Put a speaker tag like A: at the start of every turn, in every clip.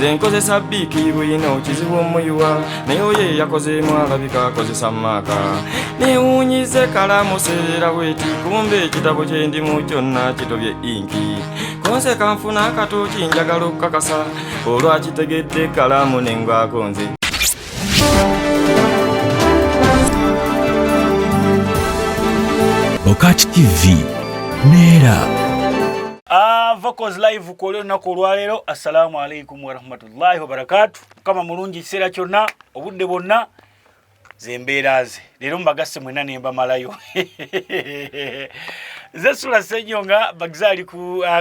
A: zenkozesa biiki bwino kizibu omuyuwa naye oye yakozeemu alabika akozesa maaka newuunyize kalamu seera bweti kumbe ekitabo kyendimu kyonna kitobye inki konse kanfuna akatooki njagala okukakasa olwakitegedde kalamu nengwako nze
B: Bokati TV Nera
C: Vocals live kwa leo nako olwaleero. Assalamu alaikum wa rahmatullahi wa barakatuh. Kama mulungi kiseera kyonna obudde bwonna zembeeraze leero mbagasse mwena nemba malayo Zesula Senyonga bagzali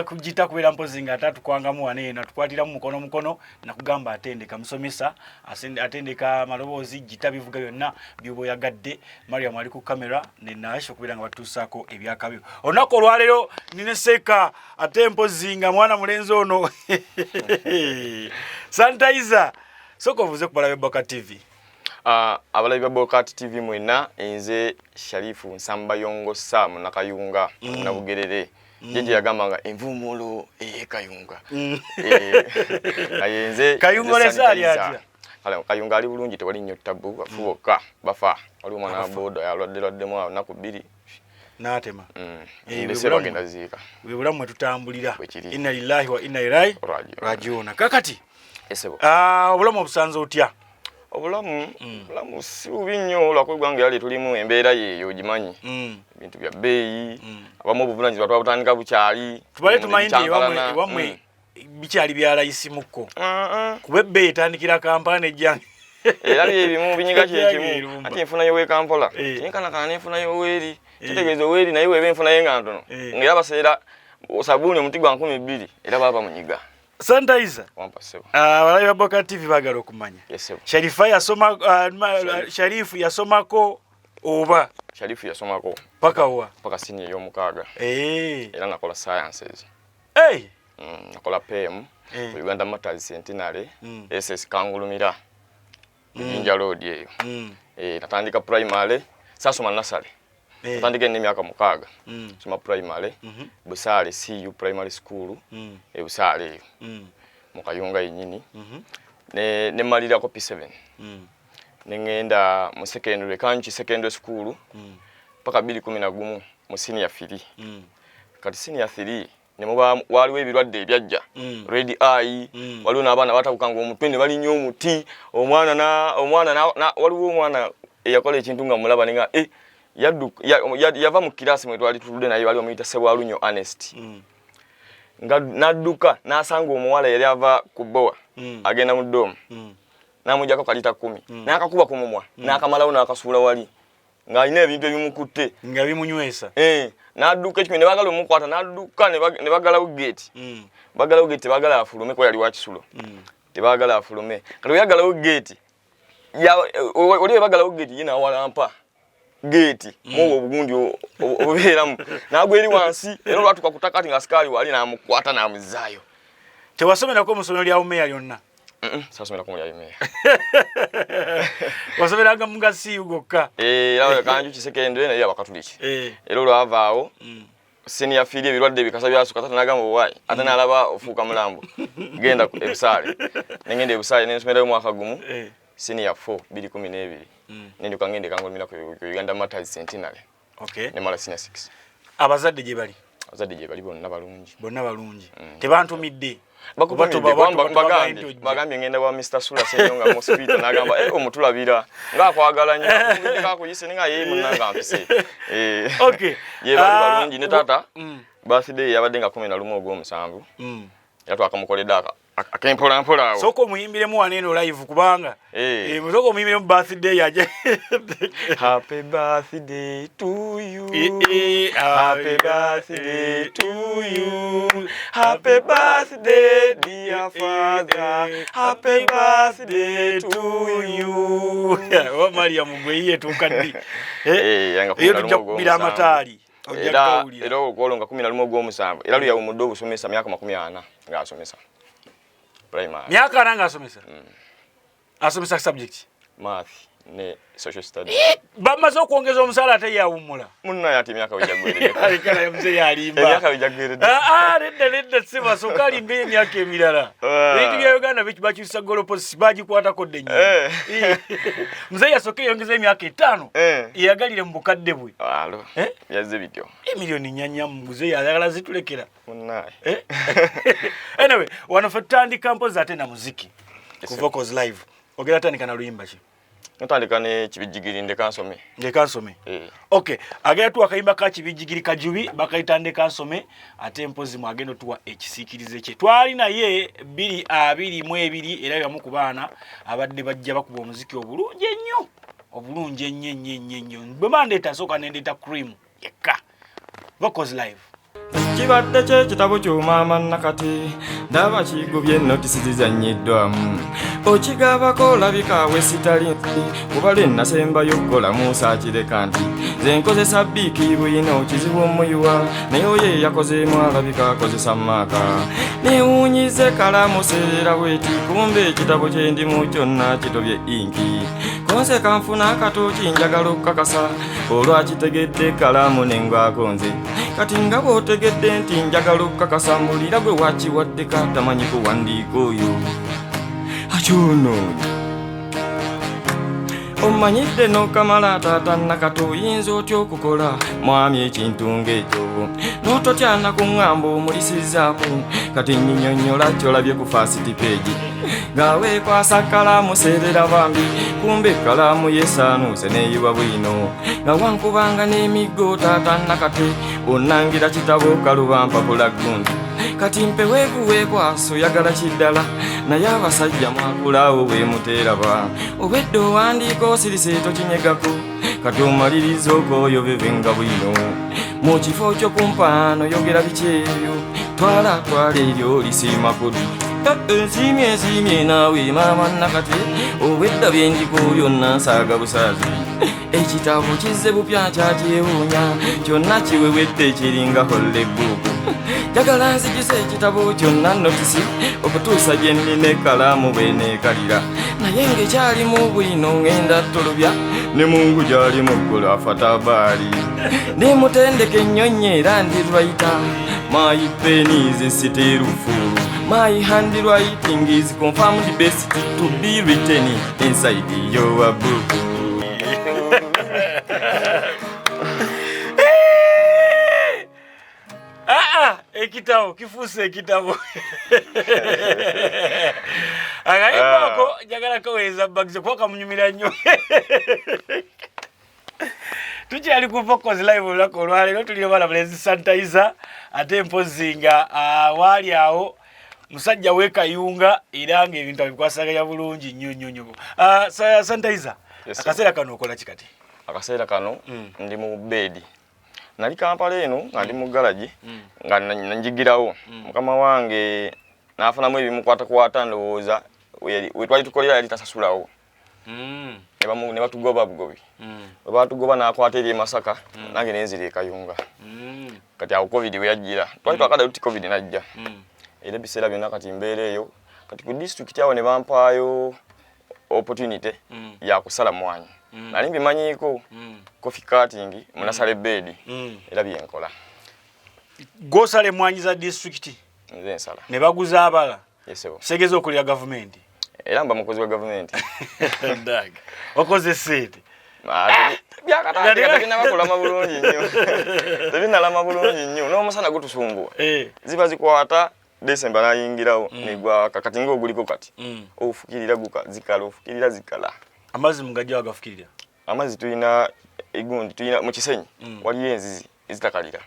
C: kujita kubeera mpozi nga atatukuwangamu wane natukwatiramu mukono na kugamba atendeka musomesa atendeka maloboozi jita bivuga byonna by'oboyagadde Mariam ali ku kamera nenasho kubeera nga batuusaako ebyakabyo onako olwaleero nineseka ate mpozi nga mwana mulenzi ono Sanitizer soko vuze kubalabe Boka TV.
A: Abalabi ba Bokati TV mwena nze Sharifu Nsambayongo Sam nakayunga na Bugerere jeje yagambanga envumulo kayunga ayenze
C: kayunga lesali atya
A: kayunga ali bulungi tewali nnyo tabu bafuboka bafa wali mwana bodo yalwadde nakubiri
C: natema
A: ndese bagenda zika
C: webulamu tutambulira inna lillahi wa inna ilaihi rajiun kakati
A: esebo
C: obulamu obusanze otya
A: obulamu si bubi nnyo lwakwegwange yali tulimu embeera yeeyo gimanyi ebintu bya bbeeyi abamu obuvunanyizibwa twabutandika bukyali
C: tubale tumanyi nti ewamwe bikyali bya layisi mukko kuba ebbeeyi etandikira Kampala nejjange
A: era byebimu binyiga kyekimu ati enfunayo w'Ekampala tinkanakana n'enfunayo weeri kitegeeza weeri naye weeba enfunayo nga ntono ng'era baseera sabuuni omuti gwa 200 era baba munyiga
C: Sanitizer
A: wampasebo
C: abalabi ba Boka TV bagala okumanya Sharifu yasomako oba
A: Sharifu yasomako
C: paka
A: senior y'omukaaga era nakola sciences nakola PM Uganda Matters Centenary SS Kangulumira Jinja Road eyo natandika primary sasoma nursery natandika n'emyaka mukaaga soma primary Busale CU Primary School Busale eyo mukayunga yennyini ne malira ko P7 nengenda mu secondary Kanchi Secondary School paka 2011 mu senior 3 kati senior 3 nemuba waliwo ebirwadde ebyajja red eye waliwo n'abaana batakukanga omutwe ne balinnya omuti omwana waliwo omwana eyakola ekintu nga mulaba nenga yava mu kirasi mwe twali tuludde naye waliwo muyita Sebwalunyo Honest nga nadduka n'asanga omuwala yali ava ku bowa agenda mu ddomu n'amujjako kalita 10 n'akakuba ku mumwa n'akamalawo n'akasuula wali ng'alina ebintu ebimukutte
C: nga bimunywesa
A: n'adduka ekyo ne bagala omukwata n'adduka ne bagalawo gate tebagala afulume ko yali wa kisulo tebagala afulume kati oyagalawo gate oli bagalawo gate ye n'awalampa gate mu obugundi obeeramu n'agweri wansi era olwatuka kutakati nga asikali wali n'amukwata n'amuzaayo
C: tewasomerako mu ssomero lya umeya lyonna
A: sasomerako mu lya umeya
C: wasomeranga mu gasiyu gokka
A: era Kanju kisekendere naye abakatuliki era olwavaawo senior field ebirwadde bikasa byasuka tata nagamba owayi ate n'alaba ofuuka mulambo genda Ebusale nengenda Ebusale n'ensomerayo mwaka gumu senior 4 2012 nenduka ngende Kangulumira ku Uganda Matters Centenary ne mala senior 6
C: abazadde gye bali
A: bonna balungi
C: tebantumidde
A: bagambye ngenda wa Mr. Sula Senyonga mu hospital n'agamba omutulabira ng'akwagala nnyo kakuyise nga yeye munnanga mpise ye bali balungi ne tata birthday yabadde nga 11 ogw'omusanvu era twakamukoledde akempolampola awo
C: soko muyimbiremu waneeno live kubanga soko muyimbiremu birthday yaje
A: happy birthday to you happy birthday to you happy birthday dear father happy birthday to you
C: wa Mariam gwe tukaddi iyo tujakubira amatali
A: era okwolonga 11 ogw'omusanvu era luyawo mudde obusomesa myaka 40 ng'asomesa primary
C: myaka nanga asomesa asomesa subject
A: math ne social studies.
C: Bamaze okuongeza omusala ate yawumula.
A: Munna yati myaka wejagwere.
C: Alikala yamze yalimba.
A: Myaka wejagwere.
C: Redda siba sokali mbe myaka emirala. Bintu bya Uganda bikyusa goloposi bagikwata ko denyi. Mzee yasoke yongeza emyaka 5. Yagalire mu bukadde bwe.
A: Alo. Yazze bityo.
C: Milioni nyanya mzee yagala zitulekera.
A: Munna.
C: Anyway, wanafatandika mpoza ate na muziki. Ku Vocals Live. Ogera tandika na luyimba ki?
A: Natandika ne kibijigiri ndekansome.
C: Ndekansome. Okay, agera tu akayimba ka kibijigiri kajubi bakayitandika nsome ate mpozi mwagendo tuwa ekisikirize kye. Twali naye 222 era yamu ku baana abadde bajja bakuba omuziki obulungi ennyo. Obulungi ennyo. Bwe mandeta soka nendeta cream. Yeka. Vocals Live.
D: Kibadde kye kitabo ky'omama nakati ndaba kigubye notisi zizannyiddwamu okigabako olabika wesitali kubale nasembayo okukola musaakireka nti ze nkozesa biiki bwino kizibu omuyuwa naye oyo yakozeemu alabika akozesa maaka newuunyize kalamu seera bweti kumbe ekitabo kye ndimu kyonna kitobye inki konse kanfuna akatooki njagala okukakasa olwakitegedde kalamu nengwako nze kati nga bw'otegedde nti njagala okukakasa mbulira gwe wakiwadde katamanyi kuwandiika oyo akyonoonya omanyidde n'okamala taata nakato oyinza otya okukola mwami ekintu ng'ekyo n'ototya nakuŋŋamba omulisizzaako kati nnyinyonnyola kyolabye ku fasiti peegi ng'aweekwasa kalamu seerera bambi kumbe kalamu yesaanuuse neeyiwa bwino nga wankubanga n'emiggo taata nakate onnangira kitabo kalubampapula gundi kati mpeweekuweekwaso yagala kiddala naye abasajja mwakulaawo bwemuteeraba obwedde owandiika osirise tokinyegako kati omaliriza okooyo bevenga bwino mu kifo ky'okumpaano yogera bikyeyo twala eryo lisiima kudu nsiimye naawe maama nakati obwedda byendiko byonna nsaaga busaazi ekitabo kizze bupya kyakyewuunya kyonna kiwewedde kiringa hollebuuku jagala nzigisa ekitabo kyonna notisi okutuusa gye nnina ekkalaamu bweneekalira naye ng'ekyalimu bwino ŋŋenda tolubya ne mungu gy'alimu ggulu afatabaali ndimutendeka ennyonyi era ndirwayita my pen is siteerufuulu my handwriting is confirmed best to be written inside your book.
C: Ekitabo kifuuse ekitabo agayimbaako njagala kaweereza bagize kuba kamunyumira nnyo. Tukyali ku Vocals Live olunaku olwaleero tuli bala bulezi sanitizer ate mpozi nga waali awo musajja w'ekayunga era ng'ebintu abikwasaganya bulungi nnyo. Sanitizer, akaseera kano okola ki kati?
A: Akaseera kano ndi mu bedi. Nali Kampala eno nga ndi mu garage nga njigirawo mukama wange nafunamu ebimukwatakwata ndowooza we twali tukolera yali tasasulawo ne batugoba bugobi we batugoba n'akwata eri Masaka nange nenzira e Kayunga kati awo covid we yajjira twali twakada tuti covid najja era ebiseera byonna kati mbeera eyo kati ku district awo ne bampaayo opportunity ya kusala mwanyi nali mbimanyiiko coffee cutting munasale bedi era byenkola
C: gosale mwanyi za district
A: nze nsala
C: ne baguza abala
A: yeso
C: segeza okulya government
A: era mba mukozi wa government
C: ndag okoze sente
A: byakataatinabakula bulungi nnyo tebinalama bulungi nnyo n'omusana gutusumbuwa ziba zikwata December nayingirawo negwa kakati ng'oguliko kati ofukirira zikala ofukirira zikala
C: amazzi mugajja wagafukirira
A: amazzi tulina egundi tulina mu Kisenyi waliyo enzizi ezitakalira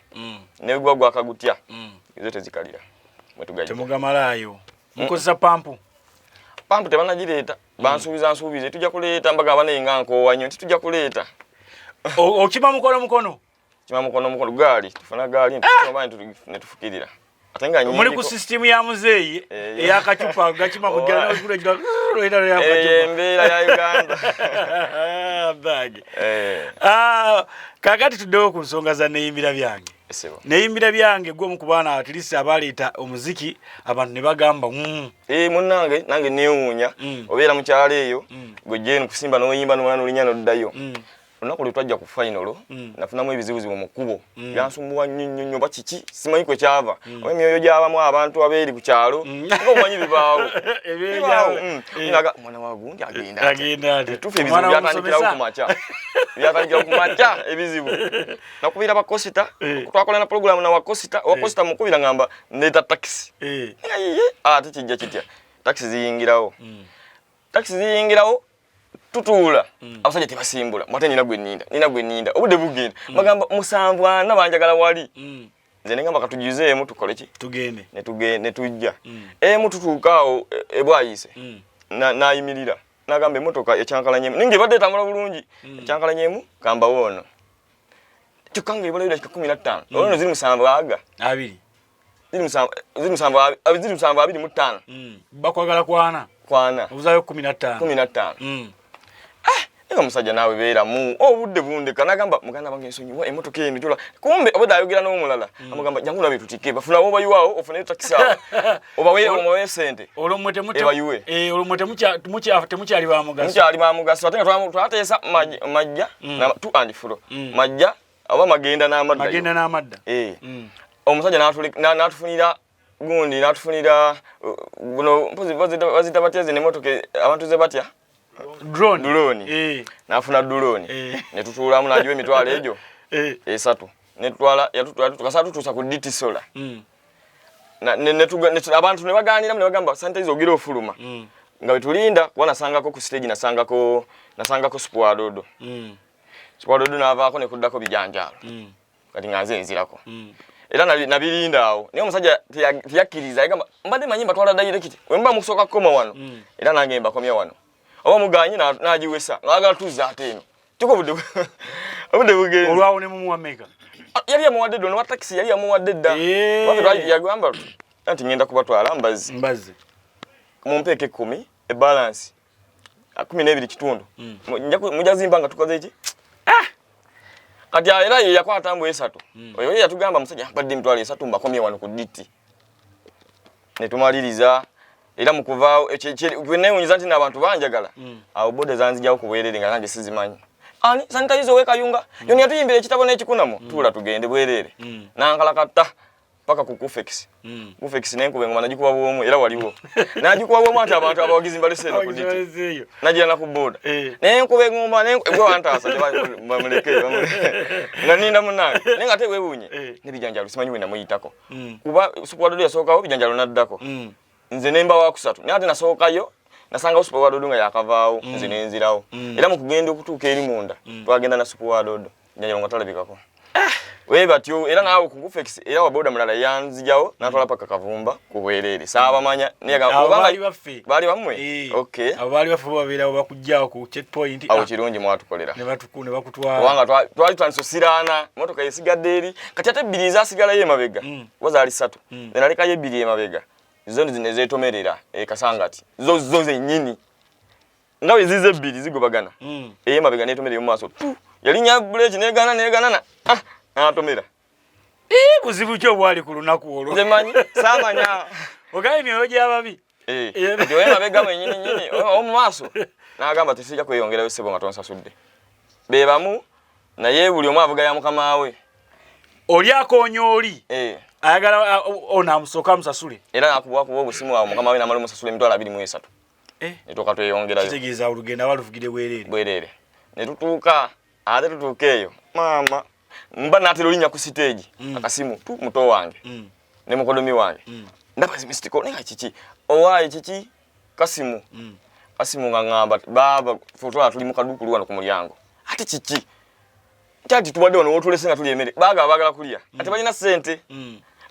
A: negwa gwakagutya ezo tezikalira mwetugajja
C: temugamalayo mukozesa pampu
A: tebanagireeta bansuubiza tujja kuleeta mbaga abanenga nkoowa nnyo tujja kuleeta
C: okima mukono
A: kima mukono gaali tufuna gaali ne tufukirira atenga nyingi
C: muri ku system ya muzeyi eyakacupa gakima kugera n'okulegira
A: embeera ya Uganda
C: bag kakati tuddewo ku nsonga za neyimbira byange
A: Esebo.
C: Neyimbira byange gwe mukubana atilisi abaleeta omuziki abantu ne bagamba
A: munnange nange neewuunya obeera mu kyalo eyo gwe jeni kusimba n'oyimba n'omwana olinya n'oddayo. Olunaku lwe twajja ku final nafunamu ebizibuzibu mu kkubo byansumbuwa nnyo bakiki simanyi kwe kyava oba emyoyo gy'abamu abantu abeeri ku kyalo ng'omanyi bibaawo mwana wa gundi agenda tufe ebizibu byatandikirawo ku makya ebizibu nakubira bakosita twakola na programu na wakosita mukubira ngamba ndeeta taxi ate kijja kitya taxi ziyingirawo tutuula abasajja tebasimbula mwate nina gwe nninda obudde bugenda bagamba musanvu ana banjagala wali nze ne ngamba katugizeemu tukole ki
C: tugende
A: ne tujja emu tutuukaawo ebwayise nayimirira nagamba emmotoka ekyankalanyemu ninge badde etambula bulungi ekyankalanyemu kamba woono kyokka nga ebula bidakika 15 olwono ziri musanvu aga ziri musanvu 25
C: bakwagala kwana obuzayo 15
A: Ega musajja nawe beeramu obudde bundeka nagamba muganda bange nsonyiwa emmotoka eno jola kumbe obudde ayogera n'omulala amugamba jangu nabe tutike bafuna oba yiwaawo ofune taxi obawe sente
C: olwo temukyali
A: bamugaso ate nga twateesa majja na tu and fro majja oba magenda n'amadda omusajja n'atufunira gundi n'atufunira buno bazita batya ze n'emmotoka abantu ze batya drone nafuna drone ne tutuulamu najiwe emitwalo egyo esatu ne tutwala tukasatu tutuusa ku DT sola abantu ne bagaanira ne bagamba sanitize ogire ofuluma nga betulinda kuba nasangako ku stage nasangako Spuadodo Spuadodo n'avaako ne kuddako bijanjaalo kati nga nze nzirako era nabirinda awo naye omusajja teyakkiriza yagamba mbadde manyi mbatwala direct wemba mukusooka kukoma wano era nange mbakomya wano oba muganyi nagiwesa ngagala tuzza ate eno kyoko obudde bugenze
C: olwawo ne mumuwameka
A: yali amuwadde ddo nowa taxi yali amuwadde dda yagamba anti ngenda kubatwala mbazi mumpeeke 10 ebalance 12 kitundu mujazimba nga tukoze ki kati era ye yakwata mbu 3 oyo yatugamba musajja badde mitwalo 3 mbakomye wano ku DT ne tumaliriza era mukuvaawo ekyenewunyiza nti n'abantu banjagala awo bode zanzijawo ku bwerere nga nange sizimanyi ani sanitayiza owekayunga yoni yatuyimbira ekitabo n'ekikunamu tuula tugende bwerere nankalakatta paka ku kufex nenkuba engoma nagikuba bwomu era waliwo nagikuba bwomu ati abantu abawagizi mbaleseno ku diti najirana ku boda nenkuba engoma gwe wantaasa bamuleke nga ninda munange naye nga ate weewuunye nebijanjalo simanyi wenda muyitako kuba Spuadodo yasookawo bijanjalo naddako nze nemba wa kusatu naye ate nasookayo nasanga Spuadodo nga yakavaawo nze nenzirawo era mu kugenda okutuuka eri munda twagenda na Spuadodo bijanjalo nga talabikako webatyo era naawe ku kufex era waboda mulala yanzijawo natwala paka Kavumba ku bwerere saabamanya bali bamwe okay
C: abali baffe babeera bakujjawo ku checkpoint
A: awo kirungi mwatukolera
C: ne bakutwala
A: wanga twali twansosirana motoka yesigadde eri kati ate bbiri zasigala ye mabega wazaali 3 naleka ye bbiri emabega zo zine zetomerera kasangati zo zenyini ngawe zize bbiri zigobagana mabega netomerera mu maaso yalinya buleki negana atomera
C: buzibu kyo bwali ku lunaku olwo
A: nze manyi saamanya
C: ogaye myoyo gy'ababi
A: nti mabega mwenyini omu maaso n'agamba tisijja kweyongerayo ssebo nga tonsasudde be bamu naye buli omu avuga ya mukama we
C: oli akoonya oli ayagala onaamusooka amusasule
A: era nakubakuba obusimu awo mukama we namala omusasula emitwalo 23 netooka tweyongerayo
C: kitegeeza olugenda baluvugire
A: bwerere ne tutuuka ate tutuuka eyo maama mba natera olinya ku stage akasimu tu muto wange ne mukodomi wange ndaba zimistiko nenga kiki owaye kiki kasimu nga ngamba baba fotola tuli mu kadukulu wano ku mulyango ati kiki kyati tubadde wano wotulese nga tuli emere bagala kulya ati balina sente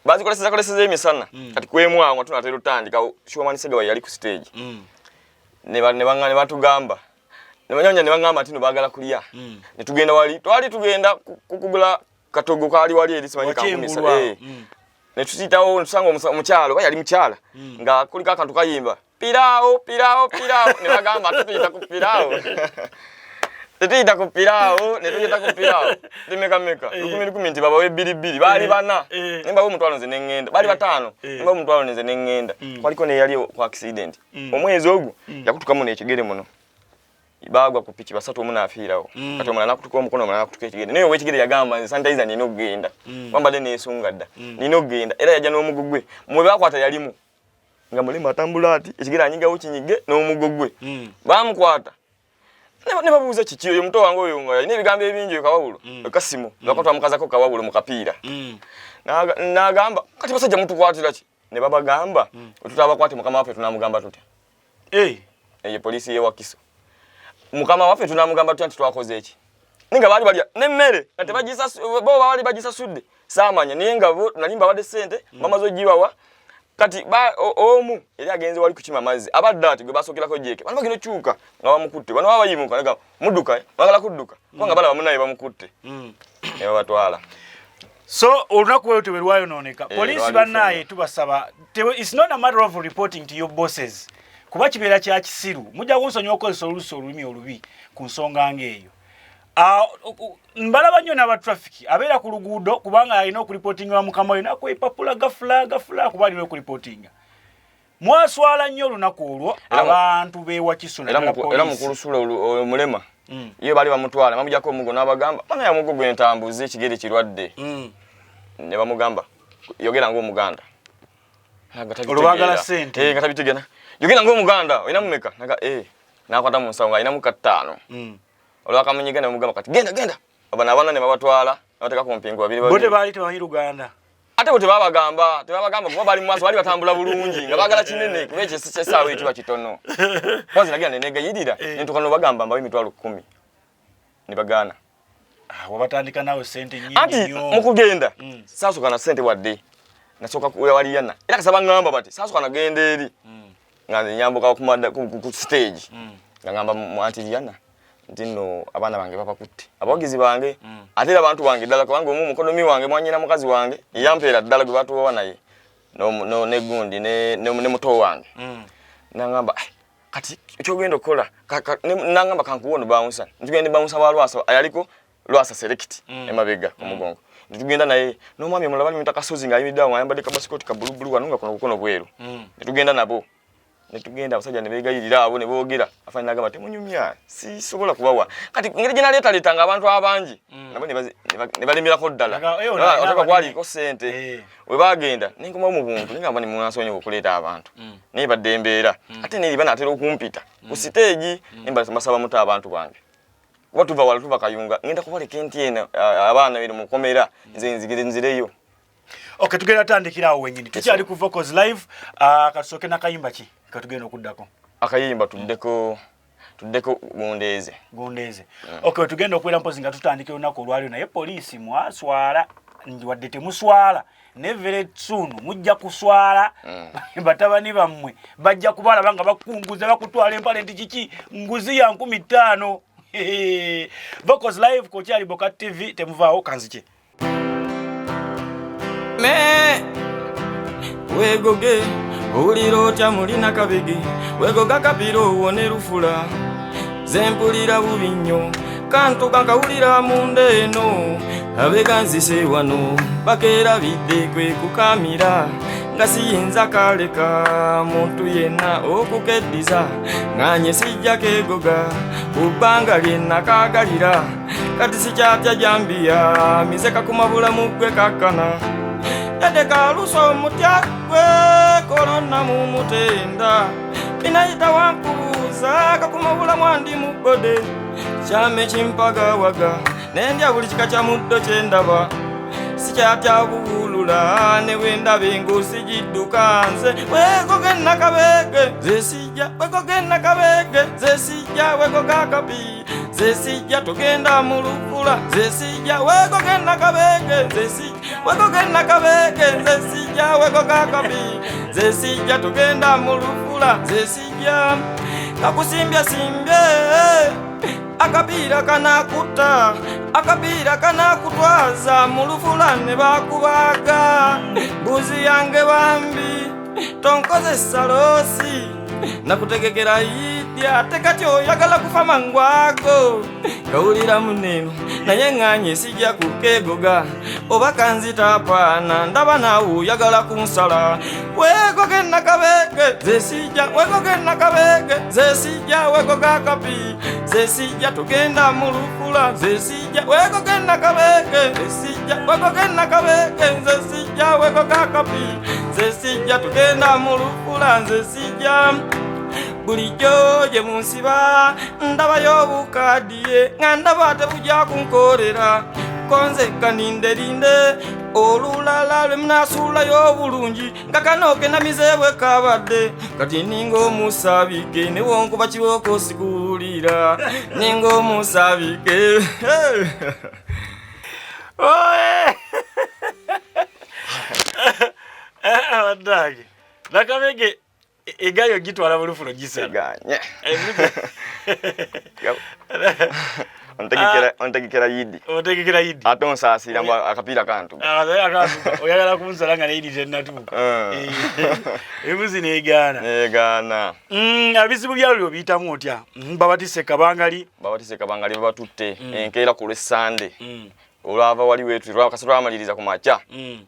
A: bazikoleseza emisana kati kwemwangwa tunatera otandika Showman Segawa yali ku stage ne bangane batugamba nebanyanja nebangamba ati no bagala kulya ne tugenda wali twali tugenda kukugula katogo kali wali eri simanyi kakumisa ne tusitawo nsanga omukyalo bayali mukyala nga kulika akantu kayimba pirao ne bagamba ati tuyita ku pirao tetuyita ku piraawo ne tuyita ku piraawo meka 10 nti baba we bilibili bali bana nimba omutwalo nze nengenda bali batano nimba omutwalo nze nengenda kwaliko ne yali ku accident omwezi ogwo yakutukamu n'ekigere muno bagwa ku piki basatu omuna afiirawo kati omulala nakutuka omukono omulala nakutuka ekigere naye ow'ekigere yagamba sanitizer nina okugenda wambadde neesunga dda nina okugenda era yajja n'omugogwe mwe bakwata yalimu nga mulema atambula ati ekigere anyigawo kinyige n'omugogwe bamukwata ne babuuza kiki oyo muto wange oyo nga yalina ebigambo ebingi ekawawulo ekasimu bakatwa mukazako kawawulo mu kapiira n'agamba kati basajja mutukwatira ki ne babagamba tutabakwate mukama waffe tunamugamba tutya eyo poliisi y'ewakiso mukama waffe tunamugamba tutya nti twakoze eki ninga baali balya n'emmere nga bo baali bagisasudde saamanya naye nga bo nalimba badde ssente bamaze ogibawa kati omu yali agenze wali kukima amazzi abadde ati gwe basookerako jeke bano bagenda okyuka nga bamukutte bano baba bayimuka naga mudduka bagala kudduka kubanga balaba munaye bamukutte ne babatwala.
C: So olunaku lwe tewerwayo nooneka poliisi bannaye tubasaba it's not a matter of reporting to your bosses kuba kibeera kya kisiru mujja kunsonyiwa okozesa oluusi olulimi olubi ku nsonga ng'eyo. Mbalaba nnyo n'aba traffic abeera ku luguudo kubanga alina okuripotinga mukama we nakwepapula gafula kuba alina okuripotinga. Mwaswala nnyo olunaku olwo abantu beewakiso
A: era mukulu sula omulema iyo bali bamutwala bamujjako omugo n'abagamba bana ya mugo gwentambuze ekigere kirwadde ne bamugamba yogera ng'omuganda
C: olubagala sente
A: nga tabitegena yogera ng'omuganda olina mumeka naga nakwata mu nsawo nga alina muka 5 olwakamunyiga ne bamugamba kati genda abana ne babatwala abateka ku mpingo babiri
C: bote baali tebamanyi Luganda
A: ate bote babagamba kuba bali mu maaso bali batambula bulungi nga baagala kinene kuba ekyo kyesaawa ekiba kitono kwanza nagenda nenegayirira nentukano bagamba mbawo emitwalo 10 ne bagaana
C: wabatandika nawe sente nyingi
A: ati mukugenda saasoka na sente wadde nasooka kuwaliyana era kasaba ngamba bati saasoka nagenda eri nga nyambuka ku stage nga ngamba mwantiriana ndino abana bange bapakutte abagizi bange ate abantu bange ddala kubanga omukonomi wange mwanyina mukazi wange yampeera ddala gwe batuwa naye no negundi ne muto wange nangamba kati ekyogenda okukola nangamba kankuwono bouncer ntugende bouncer wa Lwasa ayaliko Lwasa select emabega omugongo ntugenda naye n'omwami omulala bali mutakasozi nga ayimidde awo ayambadde kabasikoti ka bulubulu wanunga kuno kukono bweru ntugenda nabo netugenda abasajja ne beegayirira abo ne boogera afanye nagamba temunyumya si sobola kubawa kati ngeri gye naleetanga abantu abangi nabo ne balemerako ddala otaka kwaliko ssente we bagenda ninkomawo mu buntu ningamba ne munansonyiwa okuleeta abantu naye badde embeera ate neri banaatera okumpita ku siteegi mbasaba muto abantu bange kuba tuva wala tuva Kayunga ngenda kubaleka entiena abaana biri mukomera nze nzigire nzireyo.
C: Okay, tugenda tandikira awo wenyini tukyali ku Vocals Live kasooke nakayimba ki katugenda okuddako
A: akayimba tuddeko Gundeeze.
C: Okay, tugenda okwera mpozi nga tutandike olunaku olwaliro naye poliisi mwaswala wadde temuswala ne very soon mujja kuswala batabani bammwe bajja kubalaba nga bakunguza bakutwala empale nti kiki nguzi ya 15. Vocals Live ko kyali Boka TV temuvaawo kanzike
D: wegoge uliro tya mulina kabege wegoga kapiro wone rufula zempulira bubinyo kantu kankawulira munde eno abega nzise wano bakera bidde kwe kukamira nga siyinza kaleka muntu yenna okukeddiza nganye sijja kegoga kubanga lyenna kagalira kati sikyatya jambiya mizeka kumabulamu gwe kakana yade kaluso mutya gwe korona mu mutenda binayita wankubuuza kakumabula mwandi mugode kyame kimpaga waga nendya buli kika kya muddo kyendaba sikyatya buwulula ne wendabe ng'osigidduka nze wegogena kabege zesijja wegogena kabege zesijja wegoga kapi zesijja tugenda mu lukula zesijja wegogena kabege zesijja wegogena kabege zesijja wegoga kapi zesijja tugenda mu lukula zesijja kakusimbya simbye akabira kanakuta akabira kanakutwaza mu lufula ne bakubaga buzi yange bambi tonkozesa losi nakutegekera idya ate kati oyagala kufa mangwago kawulira muneno naye nganye sijja kukegoga oba kanzitapaana ndaba naawe oyagala kunsala wegoge nakabege zesijja wegoge nakabege zesijja wegoga kapi zesijja tugenda mu lufula zesijja wegoge nakabege zesijja wegoge nakabege zesijja wegoga kapi zesijja tugenda mu lufula zesijja bulijjo gye munsiba ndabayo obukaddiye nga ndaba tebujja kunkorera konze kaninderinde olulala lwe munasuulayo obulungi nga kano kenamize bwe kabadde kati ninga omusabike ne wonkuba kibooko sikuwulira ninga omusabike
C: abaddaage nakabege egayo gitwala bulufulo
A: giseganye ontegekera yidi ate onsaasira mbu akapiira kantu
C: oyagala kunsala nga neyidi tennatuuka ebuzi neegaana abizibu byaluli obiyitamu otya babatise kabangali
A: babatutte enkeera ku lw'essande olwava wali wetu lwakasatu amaliriza ku makya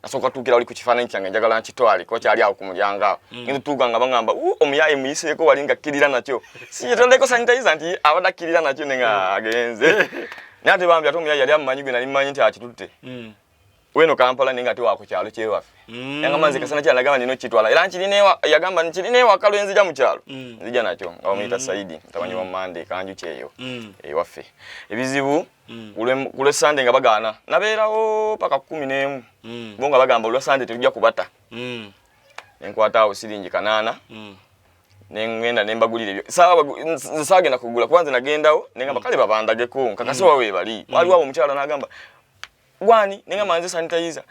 A: nasooka tuukira wali ku kifaananyi kyange njagala nkitwale kuba kyali awo ku mulyango awo ngenza tuuka nga bagamba omuyaye muyiseeko wali nga kkirira nakyo siyetondeko sanitayiza nti abadde akkirira nakyo ne nga agenze naye ate bambi ate omuyaye yali amumanyi gwe nali mmanyi nti akitutte weno Kampala naye nga ate waku kyalo kyewaffe yangamba nze kasana kyanagamba nino kitwala era yagamba nkirina ewaka lwe nzija mu kyalo nzija nakyo nga bamuyita Saidi mutabanyi wa Mande kanju kyeyo ewaffe ebizibu kulwe Sande nga bagaana nabeerawo paka 11 bo nga bagamba olwa Sande tujja kubata nenkwata awo siringi 8 nengenda nembagulira ebyo saagenda kugula kubanze nagendawo nengamba kale babandageko nkakasewa we bali waliwo omukyala nagamba gwani nenga manze sanitizer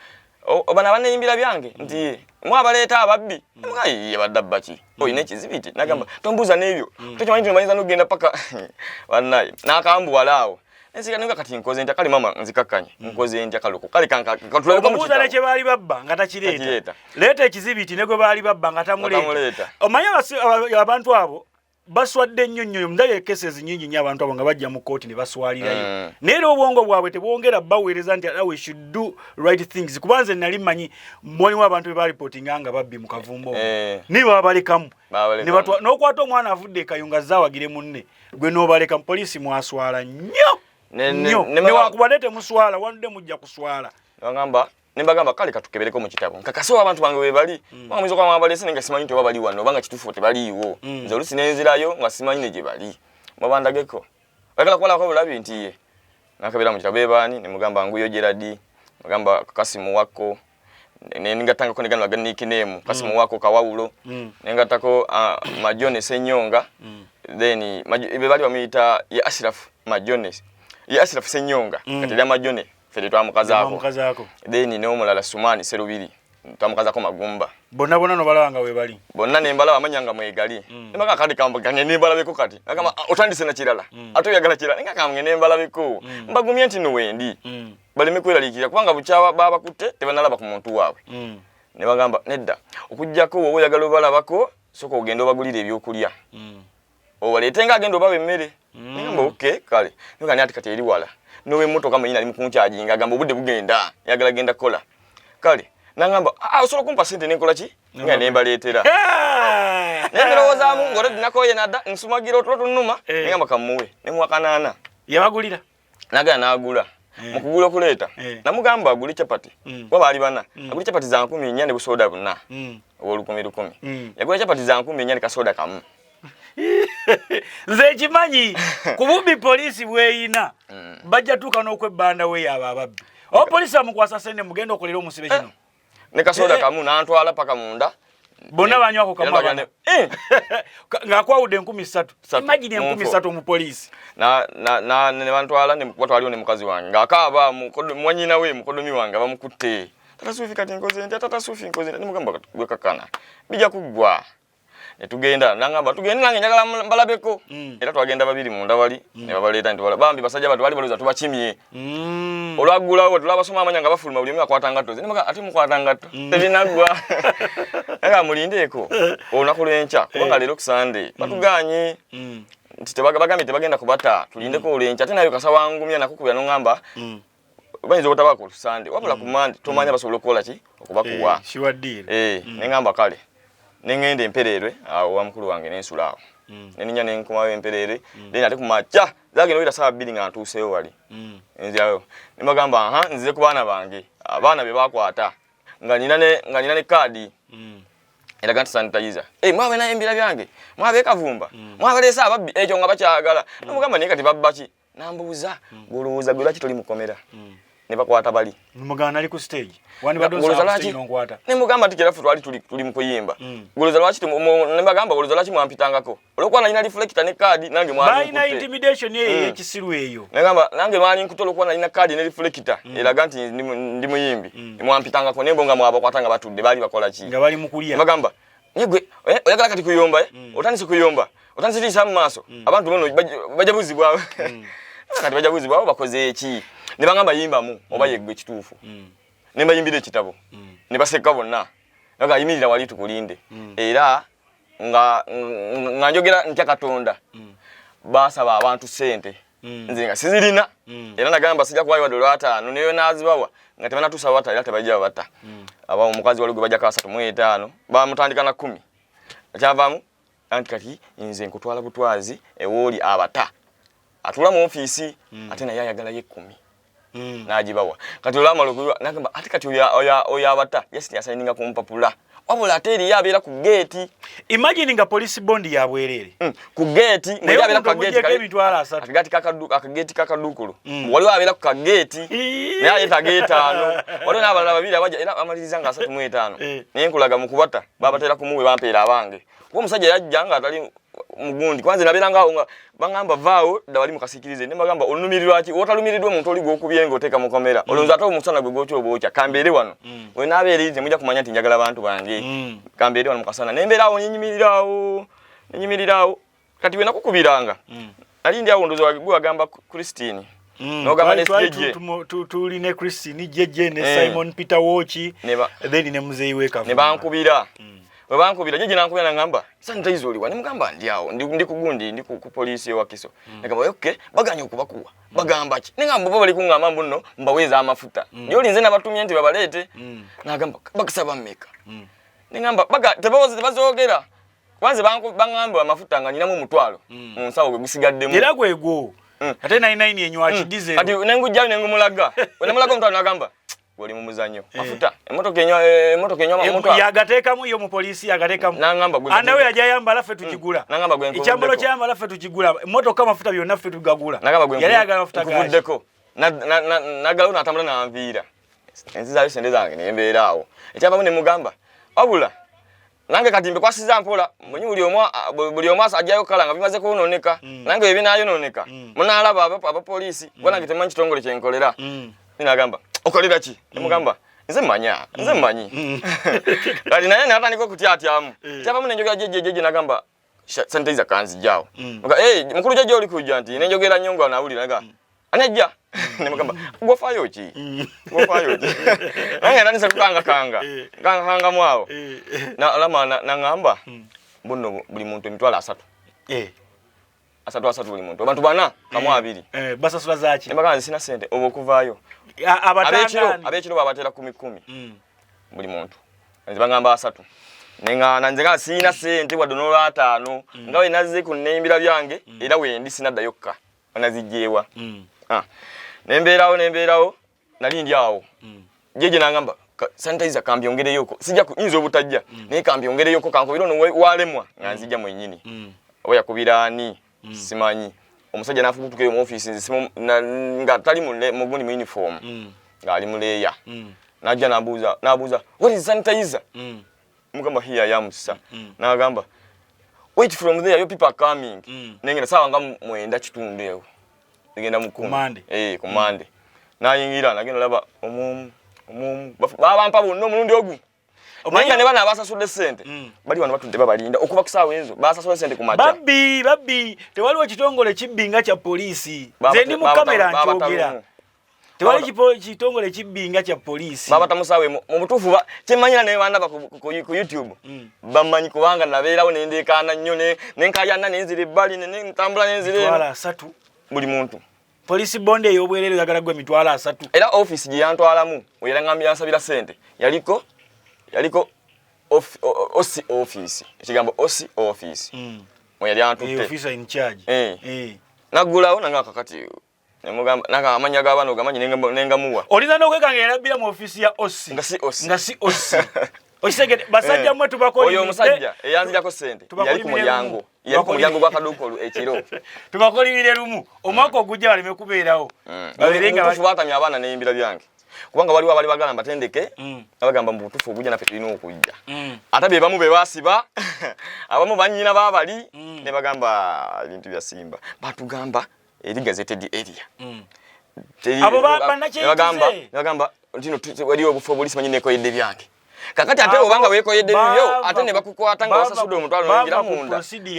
A: obana baneyimbira byange nti mwabaleeta ababbi ngaye badabba ki oyina ekizibiti nagamba tombuza n'ebyo tokimanyi tumanyiza nogenda paka banaye nakambu walaawo nesiga ninga kati nkoze ntya kali mama nzikakkanye nkoze ntya kaloko kale kanka katulabeko mu
C: kitabo kye bali babba nga takireeta leeta ekizibiti negwe bali babba nga tamuleeta omanyi abantu abo baswadde nnyo ndaye cases nyingi nnyo abantu abo nga bajja mu kooti ne baswalirayo naye obwongo bwabwe tebwongera baweereza nti we should do right things kubanze nali mmanyi mwalimu abantu be baripotinga nga babbi mu kavumbo ne babalekamu n'okwata omwana avudde ekayunga zaawagire munne gwe n'obaleka mu poliisi mwaswala nnyo newakubadde temuswala wanudde mujja kuswala
A: nembagamba kale katukebereko mu kitabo nkakasewa abantu bange webali mwiza kwa mwabalese nenga simanyi nti babali wano obanga kitufu tebaliiwo nze olusi nenzirayo nga simanyi ne gye bali mwabandageko oyagala kukolako bulabi nti ye nakabera mu kitabo bebaani nemugamba nguyo Gerard mugamba Kasimu wako nengatangako negano aga nickname Kasimu wako Kawawulo nengatako Majone Senyonga then bebali bamuyita ye Ashraf Majone ye Ashraf Senyonga katera Majone fere twamukazako then ne omulala Sumani Serubiri twamukazako Magumba
C: bonna no balanga we bali
A: bonna ne mbala amanyanga mwegali nemaka kati kamba gange ne mbala beko kati akama otandise na kirala atoyagala kirala nga kamwe ne mbala beko mbagumye nti no wendi bali mekwera likira kubanga buchawa baba kutte tebanalaba ku muntu wawe ne bagamba nedda okujjako wowe yagala balabako soko ogenda obagulira ebyokulya obaletenga agenda obawe emmere ngamba okay kale nuka nyati kati eri wala nowe moto kama ina limukunchajinga gamba obudde bugenda yagala genda kola kale nangamba osobola kumpa sente nenkola ki nga nembaleetera nendirowoozamu ngore dinakoye nada nsumagira otulo tunuma ngamba kamuwe nemwakanana
C: yabagulira
A: nagala nagula mukugula okuleeta namugamba agule chapati wabali bana agule chapati za 10 ne busoda buna obulukumi yagula chapati za 10 ne kasoda kamu
C: nze kimanyi kubumbi polisi bweyina bajja tuuka n'okwebbanda we yaba ababbi o polisi amukwasa sente mugenda okolera omusibe kino
A: ne kasoda kamu nantwala paka munda
C: bonna banywako kamu ng'akwawudde 13 imagine 13 omupoliisi
A: ne bantwala ne batwaliwo ne mukazi wange ng'akaaba mwanyina we mukodomi wange bamukutte tata Sufi kati nkoze nti tata Sufi nkoze nti mugamba gwe kakana bija kuggwa Etugenda nangamba tugenda nange njagala mbalabeko. Era twagenda babiri mu ndawali ne babaleeta nti bambi basajja batu bali baluza tubachimye. Olwagulawo tulabasoma amanya nga bafuluma buli mwe akwata ngatto. Nemaga ati mukwata ngatto. Tebinagwa. Ega mulindeeko. Olunaku lwencha kubanga lero kusande. Batuganye. Nti tebagambye tebagenda kubata. Tulindeko olwencha ate nayo kasawangumya nakukubya nongamba. Bayinza otabako lusande. Wabula ku mande tomanya basobola okukola ki okubakuwa.
C: Shiwadire.
A: Nengamba kale. Nengende empererwe awo wa mukulu wange n'ensula awo. Neninya nenkomawo emperere then ate kumacha zage noira saa 2 nga ntuseyo wali. Nziayo nimagamba nzize ku bana bange abana be bakwata nga nina ne kadi. Era ganti sanitizer. Mwawe na embira byange. Mwabe kavumba. Mwabe lesa ababbi ekyo nga bakyagala. Namugamba ne kati babbachi. Nambuuza guluuza gwe laki toli mukomera. Ne bakwata bali.
C: Mugana ali ku stage. Wani badoza stage nongwata.
A: Ne mugamba tikirafu twali tuli mukuyimba. Guluuza lwaki ne bagamba guluuza lwaki mwampitangako. Olokwa na ina reflector ne card nange mwali nkutte.
C: Baina intimidation ye ekisiru eyo.
A: Ne gamba nange mwali nkutte olokwa na ina card ne reflector. Era ganti ndi muyimbi. Mwampitangako nembo nga mwabakwatanga batudde bali bakola ki. Nga
C: bali mukulia.
A: Bagamba nyegwe oyagala kati kuyomba otandise kuyomba otandise lisa mu maaso abantu bono bajabuzibwa kati bajabuzibwa bakoze eki ne bangamba yimba mu oba yegwe kituufu ne bayimbire kitabo ne baseka bonna naga yimirira wali tukulinde era nga njogera ntya Katonda basaba abantu sente nze nga sizirina era nagamba sijja kuwayo wadolo ataano neyo nazibawa nga tebana tusaba bata era tebajja bata aba omukazi wali gwe bajja kasa 3 bamutandika na 10 akyavamu anti kati nze nkutwala butwazi ewoli abata atula mu office ate naye ayagala ye 10 najibawa kati olama lokulwa nagamba ate kati oya abata yes yasayininga kumpapula wabula ateri yabera ku gate.
C: Imagine nga police bond yabwerere
A: ku gate ngabera ku gate akagati kakadukulu wali wabera ku gate naye ayeta gate ano wali nabala babiri abaja era amaliriza nga 3 naye nkulaga mukubata babatera kumuwe bampera abange wo musajja yajjanga atali mugundi kwanza nabera nga bangamba vaawo dawali mukasikirize ne bagamba onumirirwa ki otalumiridwe omuntu oli gokubyengo oteka mukomera olonza ato omusana gwe gocho obocha kambere wano we nabere mujja kumanya nti njagala abantu bange kambere wano mukasana nembera awo nyimirirawo kati we nakukubiranga ali ndi awo ndozo wagwe agamba Christine no gamba ne stage
C: tuli ne Christine jeje ne Simon Peter Wochi then ne muzeyi weka
A: ne bankubira bankubira jeje nankubira ngamba sanitizer oli wani mugamba ndi awo ndi kugundi ndi ku police wa Kiso ngamba okay baganya okubakuwa bagamba ki ngamba bo bali kungamba mbuno mbaweza amafuta nyo linze nabatumye nti babalete nagamba bakisaba mmeka ngamba baga tebazogera kwanze bangamba amafuta nga nyinamu mutwalo nsawo gwe gusigaddemu
C: era gwego ate 99 yenywa ki diesel
A: ati nengujja nengumulaga wenemulaga mutwalo nagamba goli mu muzanyo mafuta emotoka enywa mutwalo
C: yagatekamu yo mu police yagatekamu
A: nangamba gwe
C: anawe yajayamba lafe tukigula
A: nangamba gwe
C: icyambalo cyamba lafe tukigula motoka mafuta byonna ffe tugagula yali yagala mafuta
A: gaddeko nagalo natambula na anvira enziza sende zange nembeera awo ekyavamu ne mugamba wabula nange katimbe kwasiza mpola munyi buli omwasa ajjayo kala nga bimaze kunoneka nange ebinayo noneka munalaba aba police bwana ngitemanyi kitongole kyenkolera ninagamba okolera ki mugamba nze mmanyi kali naye natandika okutyatyamu kyavamu nenjogera jeje nagamba sanitizer kanzijjawo mukulu jeje oli kujja nti nenjogera nyongo nawulira naga anajja nemugamba gwofayo ki nange nanisa kukanga mwawo alama nangamba mbuno buli muntu emitwalo 3 asatu buli muntu abantu bana kamu 2
C: basasula zaki
A: embakanzi sina sente obo kuvaayo abekiro babatera 10 buli muntu nzibangamba 3 nengana nzenga sina sente wadono 5 ngawe naze ku nembira byange era wendi sinadda yokka anazijjewa nemberawo nali ndi awo jeje nangamba sanitizer kambyongere yoko sijja ku inzo butajja ne kambyongere yoko kanko biro no walemwa nganzijja mwenyini oya kubirani simanyi omusajja nafukutuke mu office nzisimu nga tali mu gundi mu uniform nga ali muleya najja nabuza what is sanitizer mugamba here I am sir nagamba wait from there your people are coming nengera sawa nga mwenda kitundewo ngenda mu kumande nayingira nagenda laba baba mpa bonno mulundi ogu omanya ne bana abasasudde ssente bali wano batudde babalinda okuba kusaawa ezo basasudde ssente ku majja
C: babbi tewaliwo kitongole kibbinga kya poliisi nze ndi mu kamera nkyogera tewali kitongole kibbinga kya poliisi
A: baba tamusaawe mu butuufu kyemmanyira ne banda ku YouTube bamanyi kubanga nabeerawo nendeekaana nnyo nenkayana nenzira ebbali nentambula nenzira
C: 3
A: buli muntu
C: poliisi bonde ey'obwereere yagala gwe 3
A: era office gye yantwalamu oyerangambye yansabira ssente yaliko office ekigambo office yali antutte
C: officer in charge
A: naggulawo nanga kakati nemugamba nanga amanya g'abaana ogamanyi nengamuwa
C: olina n'okwekanga erabbira mu office ya osi nga si osi okisegede basajja mmwe tubakolimiridde
A: oyo omusajja eyanzirako ssente yali ku mulyango gw'akaduukulu ekiro
C: tubakolimire lumu omwaka ogujja baleme kubeerawo
A: babeerenga batamya abaana n'eyimbira byange kubanga waliwo abali bagala mbatendeke abagamba mu butuufu ogujja naffe tulina okujja ate be bamu be basiba abamu bannyina baabali ne bagamba ebintu bya Simba batugamba eri gazetted area
C: abo bannakyeyize
A: bagamba ntino waliwo obufo obuli simanyi nekoyedde byange kakati ate obanga wekoyedde bibyo ate ne bakukwata nga wasasudde omutwalo n'oyingira munda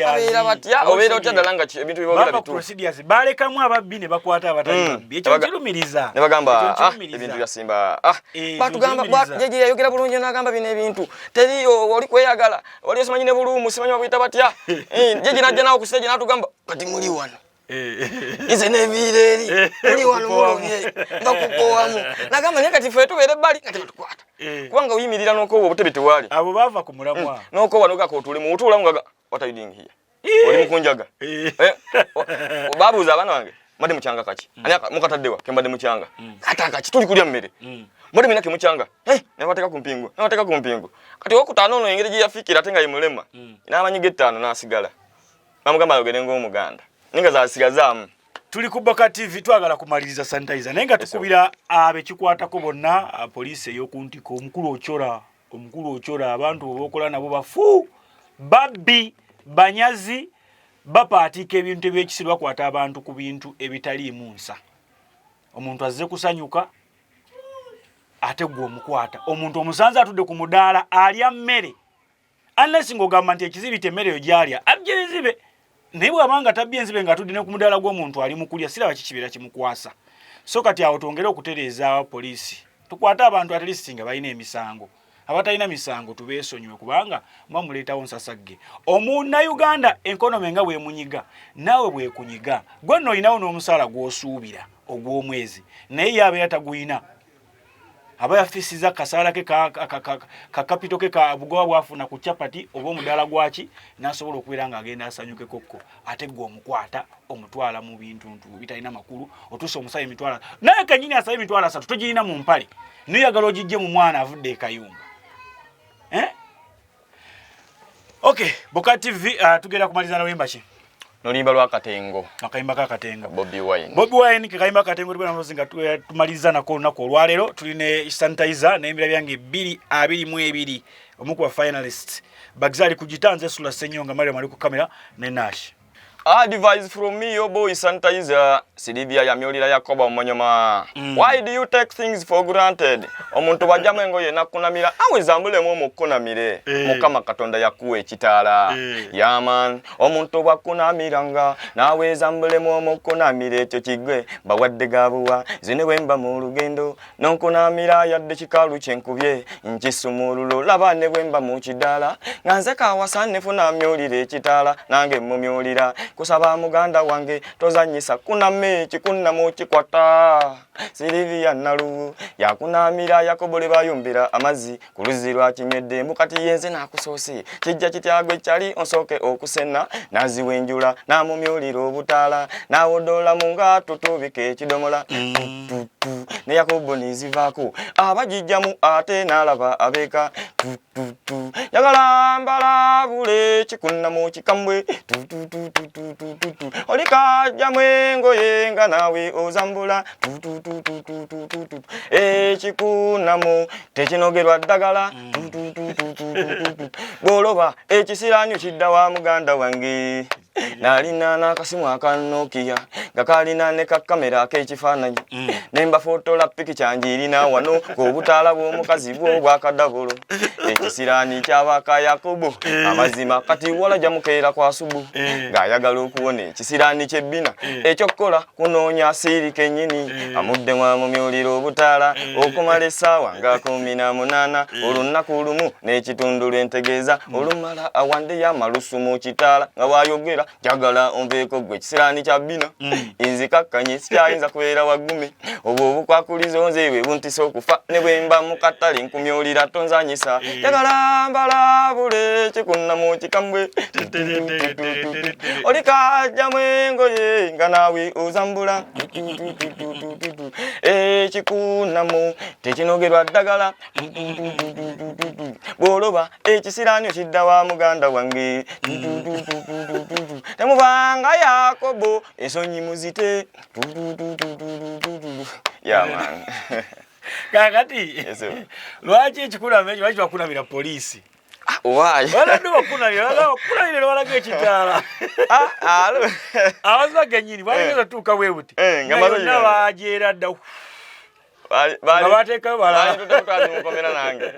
A: abeera batya obeera otya ddala nga ebintu byobogera
C: bituufu balekamu ababbi ne bakwata abatali babbi ekyo kirumiriza
A: ne bagamba ebintu bya Simba batugamba jeje yayogera bulungi n'agamba bino ebintu teri oli kweyagala oli osimanyi ne bulumu simanyi babuyita batya jeje najja nawo ku stage n'atugamba kati muli wano ize nebireeri muli wano mulonye bakukowamu nagamba naye kati ffe tubeere ebbali nga tebatukwata kubanga oyimirira n'okoowa obutebe tewali
C: abo baava ku mulamwa
A: n'okoowa n'ogaka otulimu otuulamu nga what are you doing here oli mukunjaga babuuza abaana bange mbadde mukyanga kaki ani mukataddewa ke mbadde mukyanga kata kaki tuli kulya mmere mbadde mina ke mukyanga ne bateeka ku mpingu kati okutaano ono engeri gye yafikira ate nga ye mulema n'amanyiga ettaano n'asigala bamugamba ayogere ng'omuganda ninga zasigazaamu
C: tuli ku Boka TV twagala kumaliriza sanitizer naye nga tukubira abekikwatako bonna poliisi ey'okuntiko omukulu ochola abantu bokola nabo bafu babbi banyazi bapaatika ebintu ebyekisiru bakwata abantu ku bintu ebitaliimu nsa omuntu azze kusanyuka ate gwe omukwata omuntu omusanze atudde ku mudaala alya mmere unless ng'ogamba nti ekizibita emmere eyo gyalya abye ezibe naye bw'abanga tabbye enzibe ng'atudde ne ku mudaala gw'omuntu ali mu kulya siraba kikibeera kimukwasa so kati awo twongere okutereeza poliisi tukwate abantu at least nga balina emisango abatalina misango tubeesonyiwe kubanga mwamuleetawo nsasagge omunnayuganda enkonomi nga bwemunyiga naawe bwekunyiga gwe nno olinawo n'omusaala gw'osuubira ogw'omwezi naye ye abeera taguyina aba yafisiza kasaala ke kapito ke ka bugoba bwafuna ku chapati oba omudaala gwaki n'asobola okubeera ng'agenda asanyuke kokko ate gwe omukwata omutwala mu bintu bitalina makulu otuusa omusaya emitwala naye kenyini asaba emitwala 3 togirina mu mpale noyagala ogijje mu mwana avudde ekayumba okay Boka TV tugenda kumaliza na wimba ki
A: nolimba lwa Katengo
C: akayimba ka Katengo
A: Bobby Wine
C: kayimba Katengo tubena muzinga tumaliza nako nako olwalero tuline sanitizer n'embira byange 222 omuku wa finalist bagzali kujitanze sula senyonga Mario mali ku kamera ne Nash
A: advice from me your boy sanitizer Silivia yamyolira Yakoba omonyoma why do you take things for granted omuntu bajja mwengo ye nakunamira awezambule mu mukunamire mukama Katonda yakuwa ekitaala yaman omuntu bakunamiranga nawezambule mu mukunamire ekyo kigwe bawadde gabuwa zine wemba mu lugendo nonkunamira yadde kikalu kyenkubye nkisumululo labane wemba mu kidala nganze kawasane funa myolire ekitaala nange mumyolira kusaba muganda wange tozanyisa kuname kikunamo kikwata Silivia nalu yakunamira yakobole bayombera amazi kuluzirwa kinywedde mukati yenze nakusoose kijja kityagwe cyali onsoke okusena naziwenjula namumyoliro obutala nawodola munga tutubike ekidomola ne Yakobo nizivako abajijjamu ate nalaba abeka yagala mbala bule kikunamo kikambwe olika mwengo yenga nawe ozambula ekikunamo tekinogerwa ddagala boloba ekisiranyo kidda wa muganda wange nalina n'akasimu aka Nokia nga kalina ne kamera ak'ekifaananyi nemba fotola pikicha njirina wano k'obutaala bw'omukazi bwo bwakadabulo ekisiraani ky'abaka Yakobo amazima kati walajja mukeera kwa subu ng'ayagala okuwona ekisiraani ky'ebbina ekyokukola kunoonya siiri kennyini amudde mwamumyulira obutaala okumala essaawa nga 18 olunaku lumu n'ekitundu lw'entegeeza olumala awande y'amalusu mu kitaala nga bw'ayogera njagala onveeko gwe ekisiraani kya bbina inzikakkanye sikyayinza kubeera waggumi obwo obukwakulizo nze bwe buntisa okufa ne bwe mba mu katale nkumyulira tonzanyisa njagala mbalabule kikunnamu kikambwe oli kajjamu engoye nga naawe ozambula ekikunnamu tekinogerwa ddagala bw'oloba ekisiraani okidda wa muganda wange temubanga Yakobo ensonyi muzite man.
C: Kakati lwaki ekikunamiro ekyo lwaki bakunamira poliisi
A: why
C: wala ndo bakunamira lwalaga ekitaala abaziba gennyini bwageza tuuka bwe buti nga bajeera dda nga bateekayo
A: balatutemukomera nange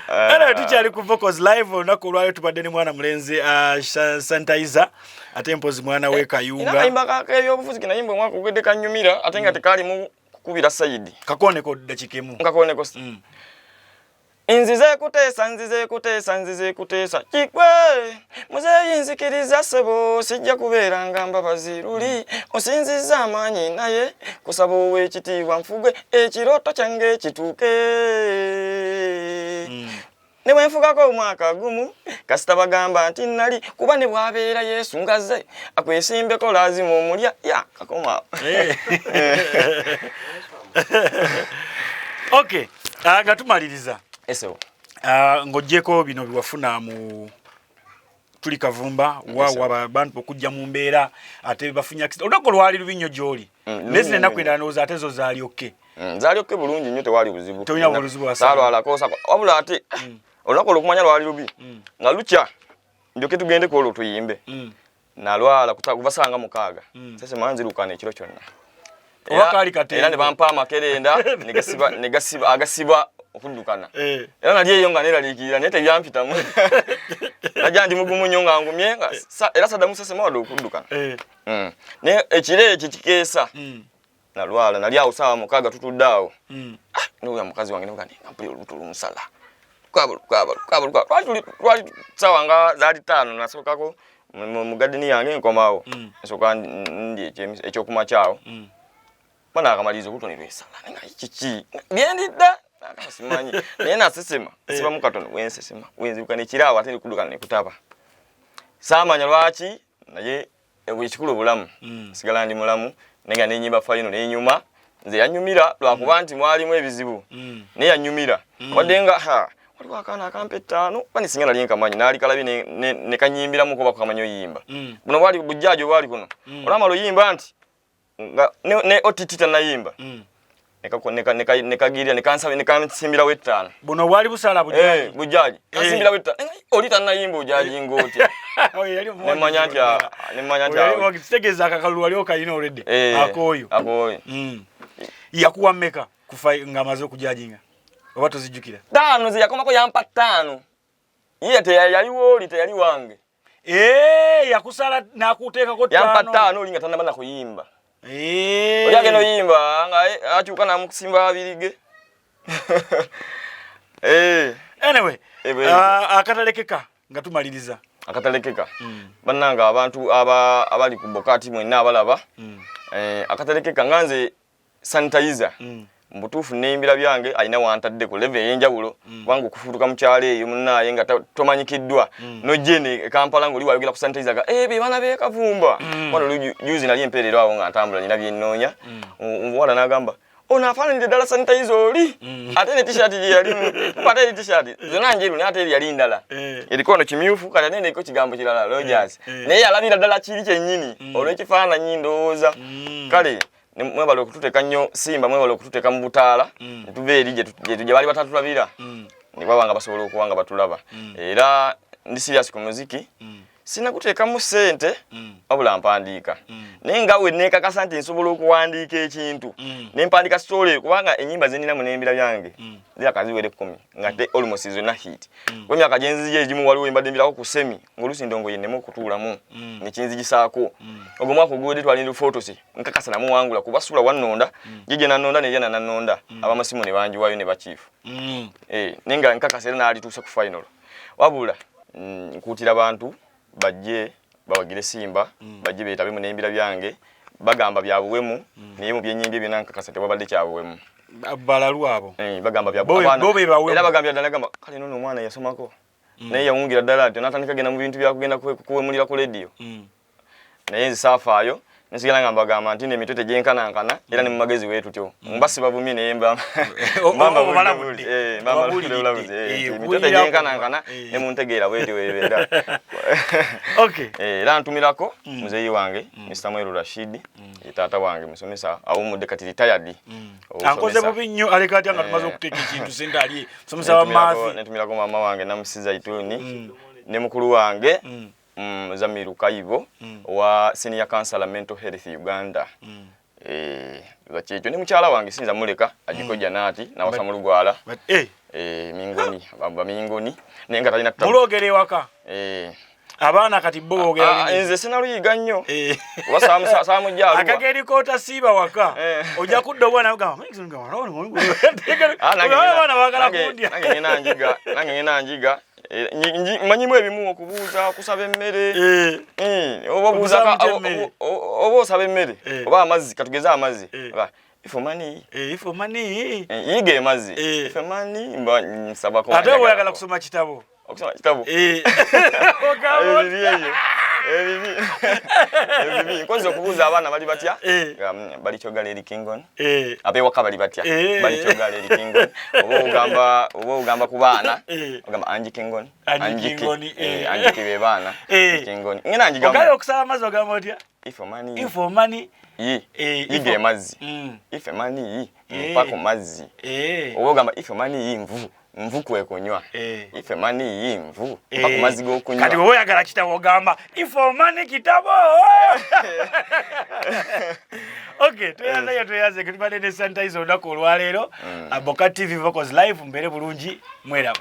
C: era tukyali ku Vocals Live olunaku olwaliro tubadde ne mwana mulenzi Sanitizer ate mpozi mwana we Kayunga
A: nayimba ebyobufuzi nayimba omwaka ogwedde kanyumira ate nga tekalimu kukubira sayidi
C: kakoneko dakika emu
A: nkakoneko nzize kuteesa kikwe muzeeyi nzikiriza sebo sijja kubeera nga mbabazi luli osinziza amaanyi naye kusaba ow'ekitiibwa nfugwe ekirooto kyange kituuke ne bwe nfugako omwaka gumu kasita bagamba nti nali kuba ne bwabeera Yesu ngazze akwesimbeko lazima omulya kakoma
C: okay nga tumaliriza
A: eso
C: ng'oggyeko bino biwafuna mu tuli Kavumba wawa abantu okujja mu mbeera ate bafunya accident olunaku lwali lubi nnyo gy'oli nezi n'ennaku endala ndowooza ate zo zaalyokke
A: zaalyokke bulungi nnyo tewali buzibu
C: tolina buzibu
A: saalwalako wabula ate olunaku olwokumanya lwali lubi nga lukya ndyoke tugende ku olwo tuyimbe nalwala kubasanga 6 sese manzirukana ekiro kyonna era ne bampa amakerenda agasibwa okuddukana era nali eyo nga neraliikirira naye tebyampitamu najja ndi mugumu nnyo nga ngumye era Saddamu Sese mawadde okuddukana naye ekiro ekyo kikeesa nalwala nali awo saawa 6 tutudde awo n'oyo mukazi wange nga mpulira olubuto lumusala lwali saawa nga zaali 5 nasookako mu gadeni yange nkomawo nsooka ndi ekyokumakyawo bana akamaliza olubuto ne lwesala nga kiki byendidda akasimanyi naye nasesema siba mukatono wensesema wenzibuka nekiraawo ate nekuddukana nekutaba saamanya lwaki naye ekikulu obulamu sigala ndi mulamu naye nga nenyimba final nenyuma nze yanyumira lwakuba nti mwalimu ebizibu naye yanyumira wadde nga waliwo akaana akampa 5 banisinga nali nkamanyi naali kalabye nekanyimbiramu kuba kukamanya oyimba buno bwali bujjaaji obwali kuno olamala oyimba nti ne otitita nayimba nekagirira nekansimbira we 5
C: buno bwali busala bujjaaji
A: bujjaaji kansimbira we 5 oli tanayimba ujjaaji ngoti nemanya nti
C: wakitegeza akakalu waliwo kalina already akoyo yakuwa mmeka kufa nga amaze okujajinga oba tozijjukira
A: 5 ze yakomako yampa 5 ye teyaliwo oli teyali wange
C: yakusala nakuteekako 5
A: yampa 5 oli nga tanabana kuyimba oyage no yimba nga achuka na mukusimba abirige
C: anyway akatalekeka nga tumaliriza
A: akatalekeka bannanga abantu abali ku Bokati mwenna abalaba akatalekeka nganze Sanitizer mbutufu neyimbira byange alina wantadde ku level yenjawulo wangu okufutuka mu kyalo eyo munnaye nga tomanyikiddwa nojene Kampala ngoli wayogera ku Sanitizer ga be bana be Kavumba wano juzi nali emperero awo nga ntambula nina byennoonya wala nagamba onafaananidde ddala Sanitizer oli ate ne t-shirt gye yalimu mpate ne t-shirt zonna njeru naye ate eri yali ndala eriko ono kimyufu kati ate neko kigambo kirala Rogers naye yalabira ddala kiri kyennyini olw'ekifaananyi ndowooza kale mwebale okututeka nnyo Simba mwebale okututeka mu butaala tuve eri gye bali batatulabira ne baba nga basobola okuwanga batulaba era ndi serious ku muziki sina kuteekamu ssente wabula mpandiika naye nga we neekakasa nti nsobola okuwandiika ekintu ne mpandiika story kubanga ennyimba zenina mu n'embira byange ndira kaziwere 10 nga te almost zonna hit wemyaka gyenzije egimu waliwo embadde mbirako ku semi ng'oluusi ndongo yennemu okutuulamu nekinzigisaako ogwo mwaka ogwedde twalinda photos nkakasa namu wangula kuba sula wannonda gye nanonda ne yana nanonda abamasimu ne banjiwayo ne bachifu nenga nkakasa era n'alituusa ku final wabula nkuutira abantu bajje bawagire Simba bajje beetabe mu n'embira byange bagamba byabuwemu naye mu byennyimbi byonna nkakasa tewabadde kyabuwemu
C: balalu abo
A: bagamba byabuwemu era bagambya ddala gamba kale nono omwana yasomako naye yawungira ddala nti natandika genda mu bintu byakugenda kuwemulira ku lediyo naye nzisafaayo nesigala nga mbagamba nti n'emitwe gyenkanankana era ne mu magezi weetutyo mbasi bavumye naye emitwe gyenkanankana ne muntegeera bwetyo weebeera era ntumirako muzeeyi wange Mr. Mweru Rashid taata wange musomesa awumudde kati retired
C: ankoze bubi nnyo aleka atya nga tumaze okuteeka ekintu sente ali musomesa wa maafi
A: netumirako maama wange Namusiza Ituuni ne mukulu wange Zamiru Kaibo wa Senior Council Mental Health Uganda zakyejo ne mukyala wange sinza muleka agikoja nati na wasa mulugwala mingoni baba mingoni nenga talina
C: mulogere waka abaana kati boogera
A: nze sinaluyiga nnyo oba saamujjaaluwa
C: akageri koota siiba waka ojja kudda obwana gamba
A: nange ngena njiga manyimu ebimu okubuuza kusaba emmere oba osaba emmere oba amazzi katugeze amazzi ifomani yiga emazzi ifomani mba nsabako
C: ate oyagala kusoma kitabo
A: okusoma kitabo ebibi nkozi okubuuza abaana bali batya bali kyogala eri Kingon abewaka bali batya bali kyogala eri Kingon oba ogamba ku baana ogamba Anji Kingon Anji be baana Kingon ngena njigamba
C: ogala okusaba amazzi ogamba otya ifomani
A: yiga emazzi ifomani mpako mazzi oba ogamba ifomani yinvu nvu kwekunywa ife mani yinvu mpaka mazzi g'okunywa
C: kati wowe oyagala kitabo ogamba ifomani kitabo okay tuyaze kutubadde ne sanitize olunaku olwaleero Boka TV Vocals live mbere bulungi mweraba